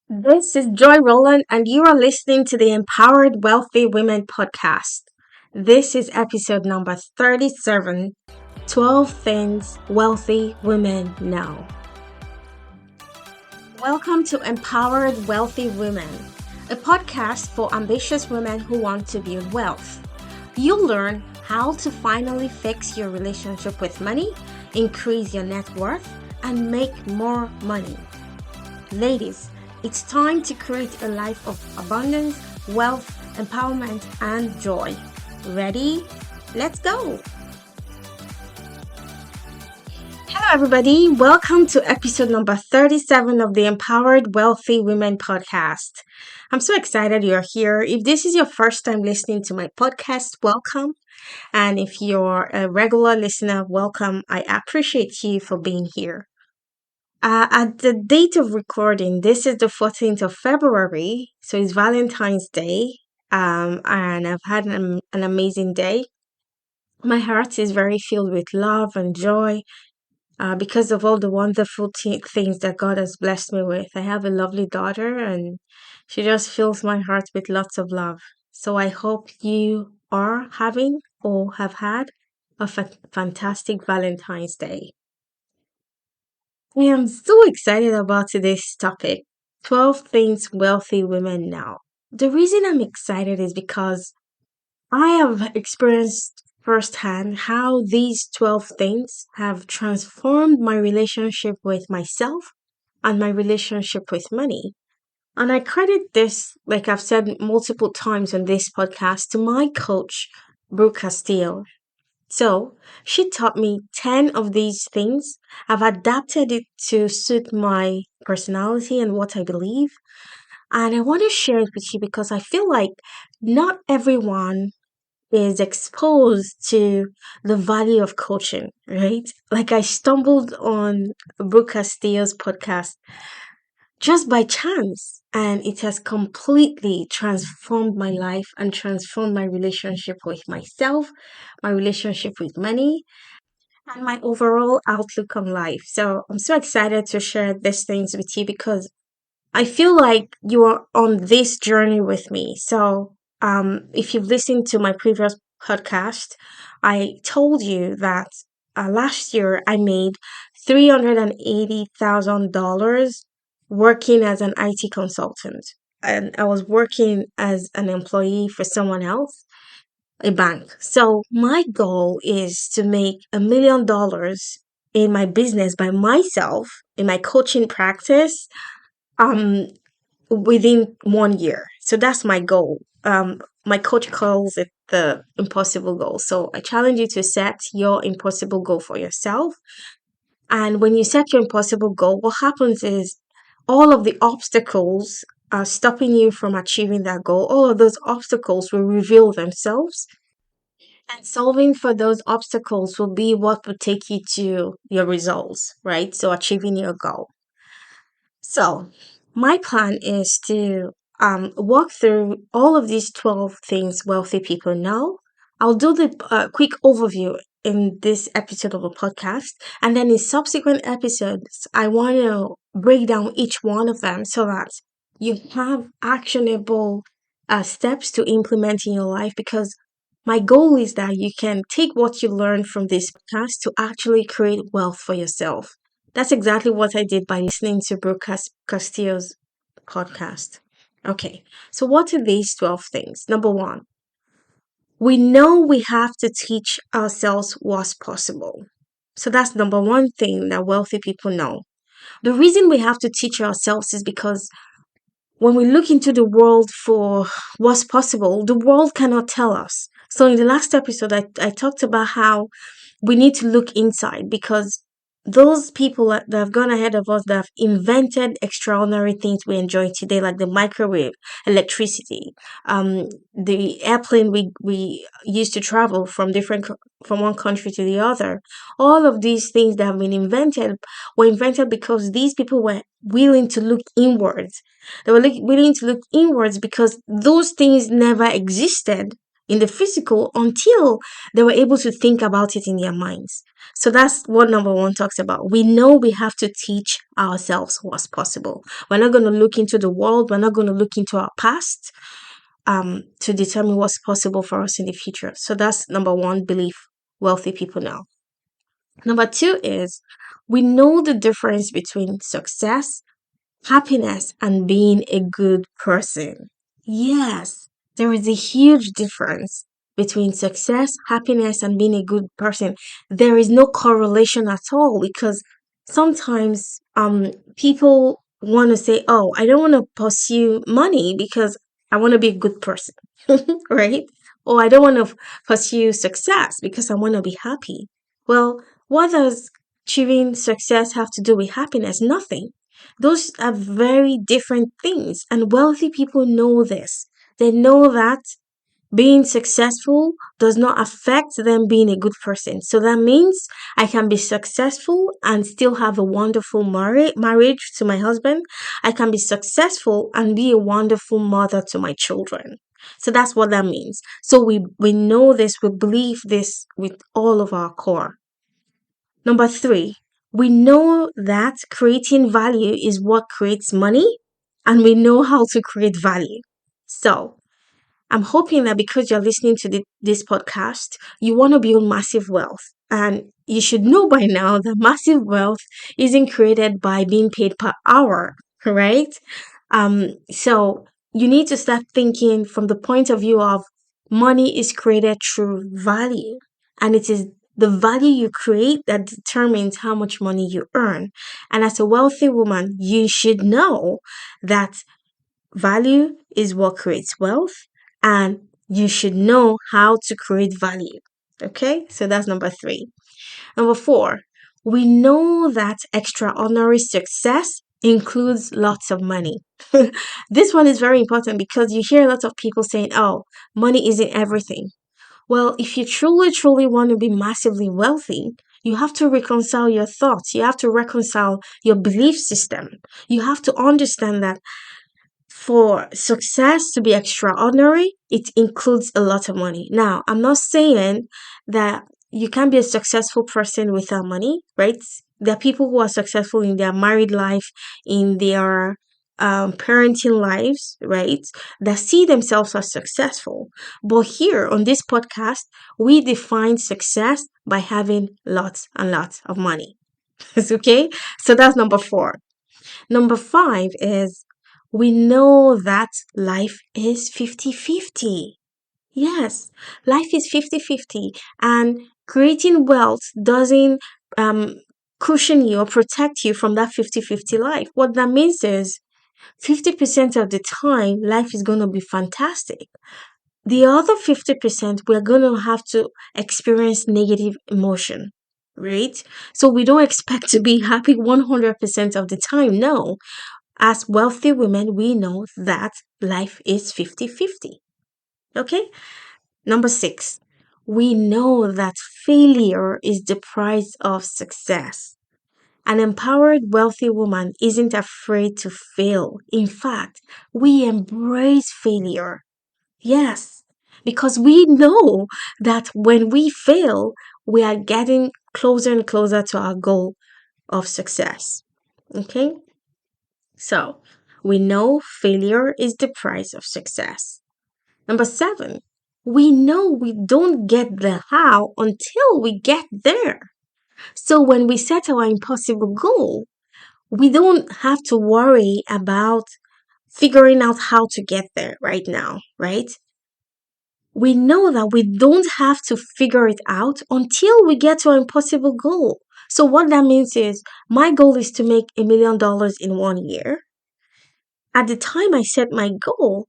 This is Joy Roland, and you are listening to the Empowered Wealthy Women podcast. This is episode number 37, 12 Things Wealthy Women Know. Welcome to Empowered Wealthy Women, a podcast for ambitious women who want to build wealth. You'll learn how to finally fix your relationship with money, increase your net worth, and make more money. Ladies, it's time to create a life of abundance, wealth, empowerment, and joy. Ready? Let's go! Hello, everybody. Welcome to episode number 37 of the Empowered Wealthy Women podcast. I'm so excited you're here. If this is your first time listening to my podcast, welcome. And if you're a regular listener, welcome. I appreciate you for being here. At the date of recording, this is the 14th of February, so it's Valentine's Day, and I've had an amazing day. My heart is very filled with love and joy because of all the wonderful things that God has blessed me with. I have a lovely daughter, and she just fills my heart with lots of love. So I hope you are having or have had a fantastic Valentine's Day. I am so excited about today's topic, 12 things wealthy women know. The reason I'm excited is because I have experienced firsthand how these 12 things have transformed my relationship with myself and my relationship with money. And I credit this, like I've said multiple times on this podcast, to my coach, Brooke Castillo. So she taught me 10 of these things. I've adapted it to suit my personality and what I believe. And I want to share it with you because I feel like not everyone is exposed to the value of coaching, right? Like I stumbled on Brooke Castillo's podcast just by chance. And it has completely transformed my life and transformed my relationship with myself, my relationship with money, and my overall outlook on life. So I'm so excited to share these things with you because I feel like you are on this journey with me. So if you've listened to my previous podcast, I told you that last year I made $380,000 working as an IT consultant. And I was working as an employee for someone else, a bank. So my goal is to make $1 million in my business by myself in my coaching practice um within 1 year. So that's my goal. My coach calls it the impossible goal. So I challenge you to set your impossible goal for yourself. And when you set your impossible goal, what happens is all of the obstacles are stopping you from achieving that goal. All of those obstacles will reveal themselves, and solving for those obstacles will be what will take you to your results, right? So achieving your goal. So my plan is to walk through all of these 12 things wealthy people know. I'll do the quick overview in this episode of the podcast. And then in subsequent episodes, I want to break down each one of them so that you have actionable steps to implement in your life, because my goal is that you can take what you learn from this podcast to actually create wealth for yourself. That's exactly what I did by listening to Brooke Castillo's podcast. Okay, so what are these 12 things? Number one, we know we have to teach ourselves what's possible. So that's number one thing that wealthy people know. The reason we have to teach ourselves is because when we look into the world for what's possible, the world cannot tell us. So in the last episode, I talked about how we need to look inside, because those people that have gone ahead of us, that have invented extraordinary things we enjoy today, like the microwave, electricity, the airplane we used to travel from from one country to the other. All of these things that have been invented were invented because these people were willing to look inwards. They were willing to look inwards because those things never existed in the physical until they were able to think about it in their minds. So that's what number one talks about. We know we have to teach ourselves what's possible. We're not going to look into the world, we're not going to look into our past to determine what's possible for us in the future. So that's number one belief wealthy people know. Number two is we know the difference between success, happiness, and being a good person. Yes, there is a huge difference between success, happiness, and being a good person. There is no correlation at all because sometimes people want to say, "Oh, I don't want to pursue money because I want to be a good person." Right? Or I don't want to pursue success because I want to be happy. Well, what does achieving success have to do with happiness? Nothing. Those are very different things, and wealthy people know this. They know that being successful does not affect them being a good person. So that means I can be successful and still have a wonderful marriage to my husband. I can be successful and be a wonderful mother to my children. So that's what that means. So we know this, we believe this with all of our core. Number three, we know that creating value is what creates money, and we know how to create value. So, I'm hoping that because you're listening to this podcast, you want to build massive wealth. And you should know by now that massive wealth isn't created by being paid per hour, right? So you need to start thinking from the point of view of money is created through value. And it is the value you create that determines how much money you earn. And as a wealthy woman, you should know that value is what creates wealth, and you should know how to create value. Okay, so that's number three. Number four, we know that extraordinary success includes lots of money. This one is very important because you hear a lot of people saying, oh, money isn't everything. Well, if you truly, truly want to be massively wealthy, you have to reconcile your thoughts. You have to reconcile your belief system. You have to understand that for success to be extraordinary, it includes a lot of money. Now, I'm not saying that you can be a successful person without money, right? There are people who are successful in their married life, in their parenting lives, right? That see themselves as successful. But here on this podcast, we define success by having lots and lots of money. It's okay? So that's number four. Number five is we know that life is 50-50. Yes, life is 50-50, and creating wealth doesn't um, cushion you or protect you from that 50-50 life. What that means is 50% of the time, life is going to be fantastic. The other 50%, we're going to have to experience negative emotion, right? So we don't expect to be happy 100% of the time. No, as wealthy women, we know that life is 50-50. Okay? Number six, we know that failure is the price of success. An empowered, wealthy woman isn't afraid to fail. In fact, we embrace failure. Yes, because we know that when we fail, we are getting closer and closer to our goal of success. Okay? So, we know failure is the price of success. Number seven, we know we don't get the how until we get there. So, when we set our impossible goal, we don't have to worry about figuring out how to get there right now, right? We know that we don't have to figure it out until we get to our impossible goal. So, what that means is my goal is to make $1 million in 1 year. At the time I set my goal,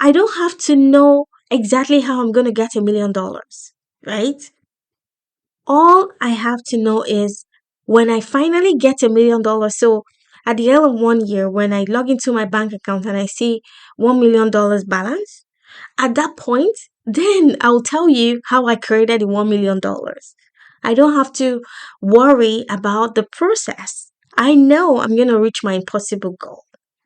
I don't have to know exactly how I'm going to get $1 million, right? All I have to know is when I finally get $1 million. So at the end of 1 year, when I log into my bank account and I see $1 million balance, at that point, then I'll tell you how I created the $1 million. I don't have to worry about the process. I know I'm going to reach my impossible goal.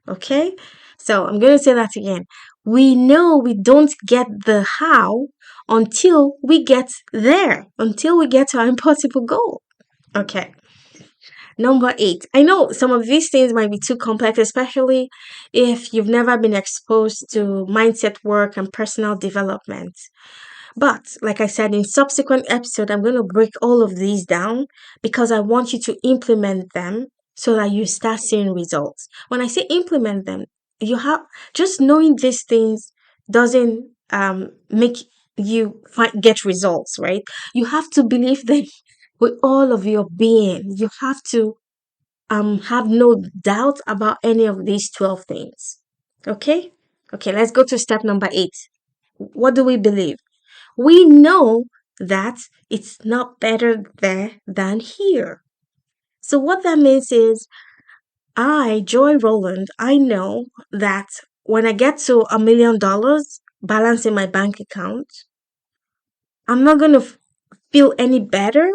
Okay? So I'm going to say that again. We know we don't get the how until we get there, until we get to our impossible goal. Okay. Number eight. I know some of these things might be too complex, especially if you've never been exposed to mindset work and personal development. But like I said, in subsequent episode, I'm going to break all of these down because I want you to implement them so that you start seeing results. When I say implement them, you have just knowing these things doesn't make you get results, right? You have to believe them with all of your being. You have to have no doubt about any of these 12 things. Okay? Okay, let's go to step number 8. What do we believe? We know that it's not better there than here. So what that means is I, Joy Roland, I know that when I get to $1 million balance in my bank account, I'm not going to feel any better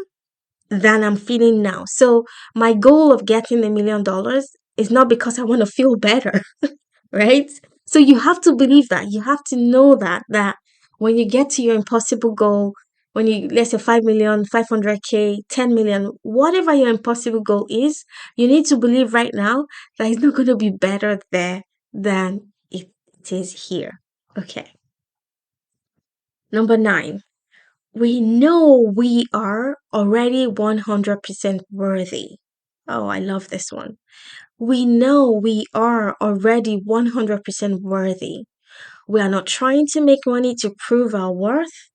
than I'm feeling now. So my goal of getting $1 million is not because I want to feel better, right? So you have to believe that. You have to know that when you get to your impossible goal, when you let's say 5 million, 500K, 10 million, whatever your impossible goal is, you need to believe right now that it's not going to be better there than it is here. Okay. Number 9. We know we are already 100% worthy. Oh, I love this one. We know we are already 100% worthy. We are not trying to make money to prove our worth.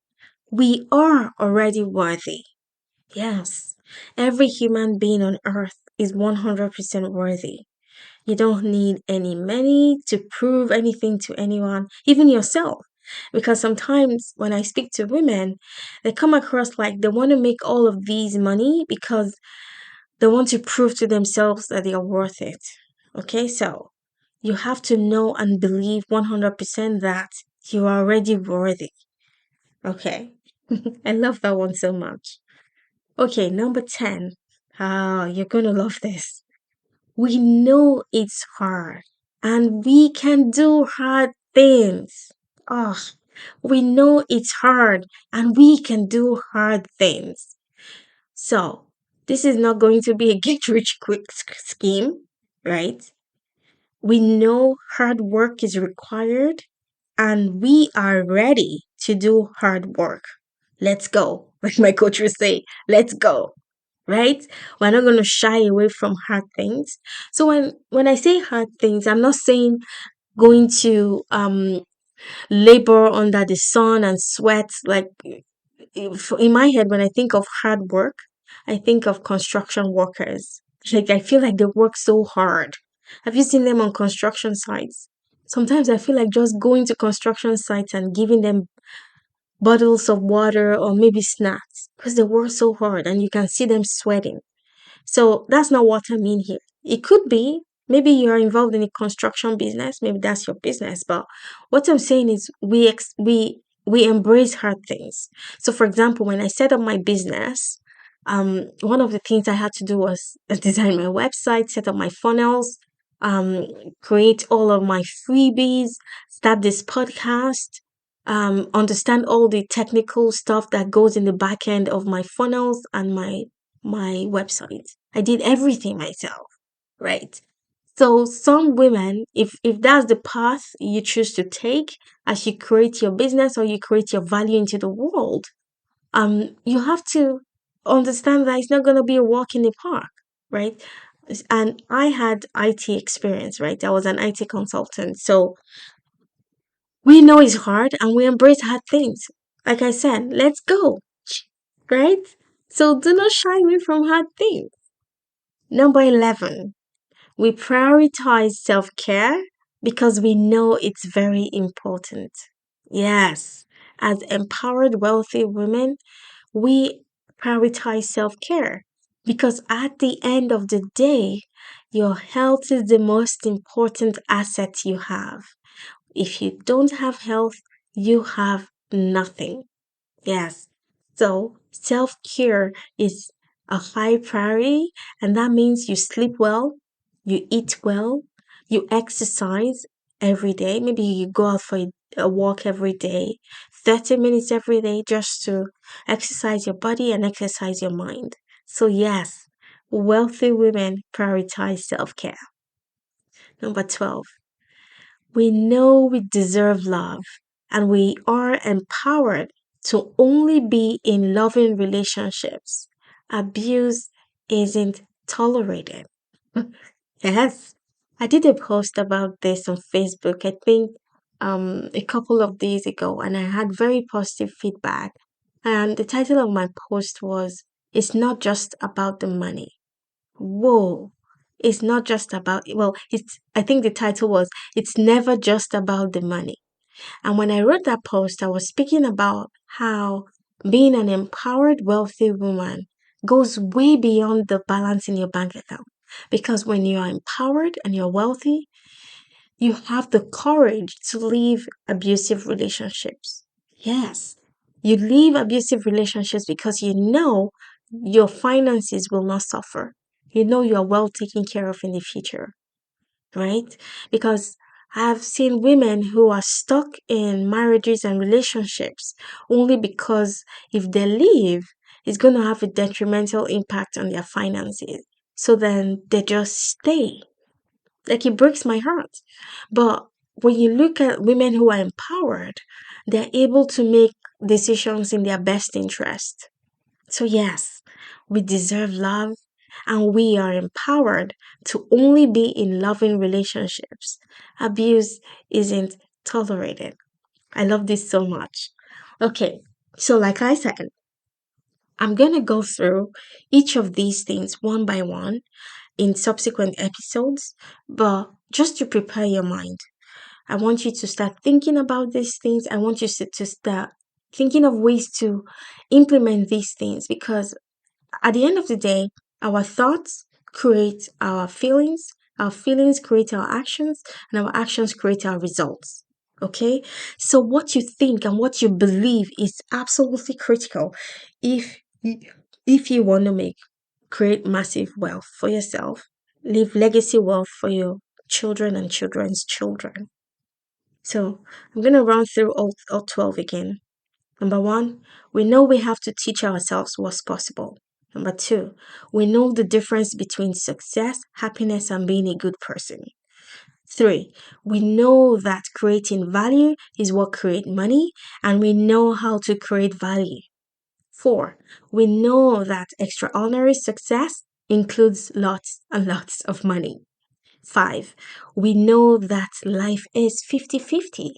We are already worthy. Yes, every human being on earth is 100% worthy. You don't need any money to prove anything to anyone, even yourself. Because sometimes when I speak to women, they come across like they want to make all of these money because they want to prove to themselves that they are worth it. Okay, so you have to know and believe 100% that you are already worthy. Okay, I love that one so much. Okay, number 10. Ah, you're gonna love this. We know it's hard and we can do hard things. Oh, we know it's hard and we can do hard things. So, this is not going to be a get rich quick scheme, right? We know hard work is required and we are ready to do hard work. Let's go. Like my coach would say, let's go. Right? We're not going to shy away from hard things. So when I say hard things, I'm not saying going to labor under the sun and sweat. Like in my head, when I think of hard work, I think of construction workers. Like I feel like they work so hard. Have you seen them on construction sites? Sometimes I feel like just going to construction sites and giving them bottles of water or maybe snacks because they work so hard and you can see them sweating. So that's not what I mean here. It could be maybe you're involved in a construction business, maybe that's your business, but what I'm saying is we embrace hard things. So for example, when I set up my business, one of the things I had to do was design my website, set up my funnels, um create all of my freebies, start this podcast, understand all the technical stuff that goes in the back end of my funnels and my website. I did everything myself, right? So some women, if that's the path you choose to take as you create your business or you create your value into the world, you have to understand that it's not going to be a walk in the park, right? And I had IT experience, right? I was an IT consultant, so we know it's hard and we embrace hard things. Like I said, let's go, right? So do not shy away from hard things. Number 11, we prioritize self care because we know it's very important. Yes, as empowered, wealthy women, we prioritize self care because at the end of the day, your health is the most important asset you have. If you don't have health, you have nothing. Yes. So self care is a high priority, and that means you sleep well, you eat well, You exercise every day. Maybe you go out for a walk every day, 30 minutes every day, just to exercise your body and exercise your mind. So, yes, wealthy women prioritize self care. Number 12, we know we deserve love and we are empowered to only be in loving relationships. Abuse isn't tolerated. Yes, I did a post about this on Facebook, I think a couple of days ago, and I had very positive feedback. And the title of my post was, It's Not Just About the Money. Whoa. It's not just about, well, I think the title was, It's Never Just About the Money. And when I wrote that post, I was speaking about how being an empowered, wealthy woman goes way beyond the balance in your bank account. Because when you are empowered and you're wealthy, you have the courage to leave abusive relationships. Yes, you leave abusive relationships because you know your finances will not suffer. You know you are well taken care of in the future, right? Because I've seen women who are stuck in marriages and relationships only because if they leave, it's going to have a detrimental impact on their finances. So then they just stay. Like it breaks my heart. But when you look at women who are empowered, they're able to make decisions in their best interest. So, yes, we deserve love and we are empowered to only be in loving relationships. Abuse isn't tolerated. I love this so much. Okay, so like I said, I'm going to go through each of these things one by one in subsequent episodes, but just to prepare your mind, I want you to start thinking about these things. I want you to start thinking of ways to implement these things because at the end of the day, our thoughts create our feelings create our actions, and our actions create our results. Okay? So, what you think and what you believe is absolutely critical if you, if you want to create massive wealth for yourself, leave legacy wealth for your children and children's children. So, I'm going to run through all 12 again. Number one, we know we have to teach ourselves what's possible. Number two, we know the difference between success, happiness, and being a good person. Three, we know that creating value is what creates money, and we know how to create value. Four, we know that extraordinary success includes lots and lots of money. Five, we know that life is 50-50.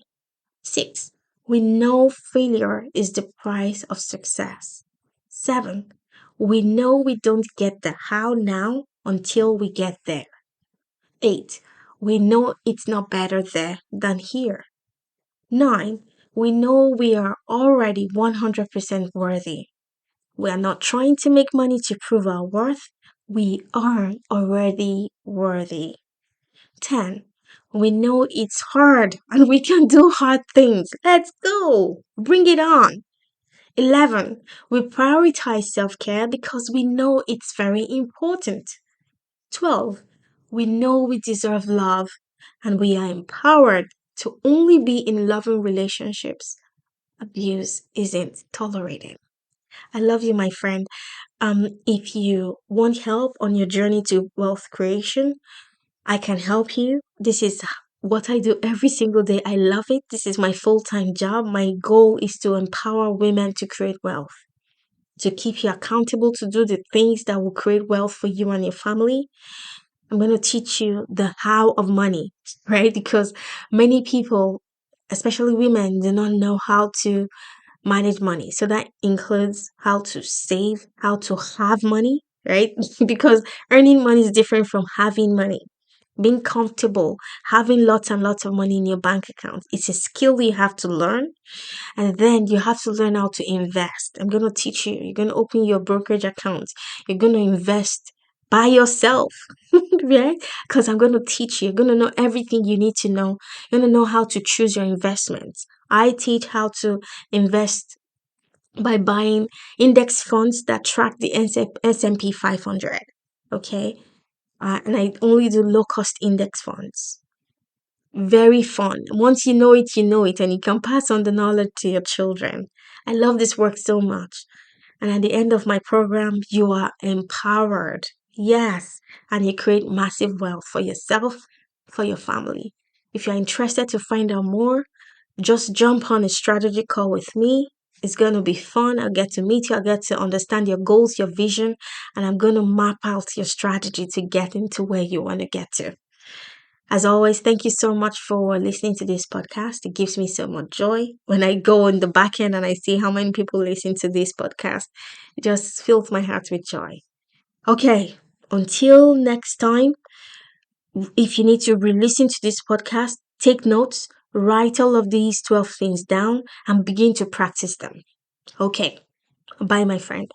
Six, we know failure is the price of success. Seven, we know we don't get the how now until we get there. Eight, we know it's not better there than here. Nine, we know we are already 100% worthy. We are not trying to make money to prove our worth. We are already worthy. 10. We know it's hard and we can do hard things. Let's go. Bring it on. 11. We prioritize self care because we know it's very important. 12. We know we deserve love and we are empowered to only be in loving relationships. Abuse isn't tolerated. I love you, my friend. If you want help on your journey to wealth creation, I can help you. This is what I do every single day. I love it. This is my full time job. My goal is to empower women to create wealth, to keep you accountable to do the things that will create wealth for you and your family. I'm going to teach you the how of money, right? Because many people, especially women, do not know how to manage money. So that includes how to save, how to have money, right? Because earning money is different from having money. Being comfortable, having lots and lots of money in your bank account, it's a skill you have to learn. And then you have to learn how to invest. I'm going to teach you. You're going to open your brokerage account. You're going to invest by yourself, right? Because I'm going to teach you. You're going to know everything you need to know. You're going to know how to choose your investments. I teach how to invest by buying index funds that track the S&P 500. Okay. And I only do low cost index funds. Very fun. Once you know it, and you can pass on the knowledge to your children. I love this work so much. And at the end of my program, you are empowered. Yes. And you create massive wealth for yourself, for your family. If you're interested to find out more, just jump on a strategy call with me. It's going to be fun. I'll get to meet you. I'll get to understand your goals, your vision, and I'm going to map out your strategy to get into where you want to get to. As always, thank you so much for listening to this podcast. It gives me so much joy when I go in the back end and I see how many people listen to this podcast. It just fills my heart with joy. Okay, until next time, if you need to re listen to this podcast, take notes, write all of these 12 things down, and begin to practice them. Okay, bye, my friend.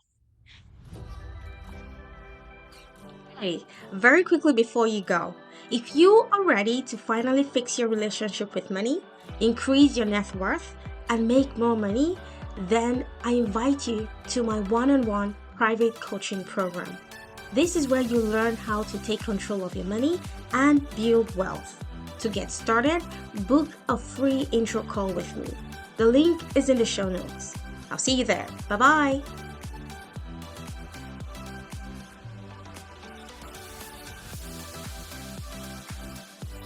Hey, very quickly before you go, if you are ready to finally fix your relationship with money, increase your net worth, and make more money, then I invite you to my one-on-one private coaching program. This is where you learn how to take control of your money and build wealth. To get started, book a free intro call with me. The link is in the show notes. I'll see you there. Bye bye.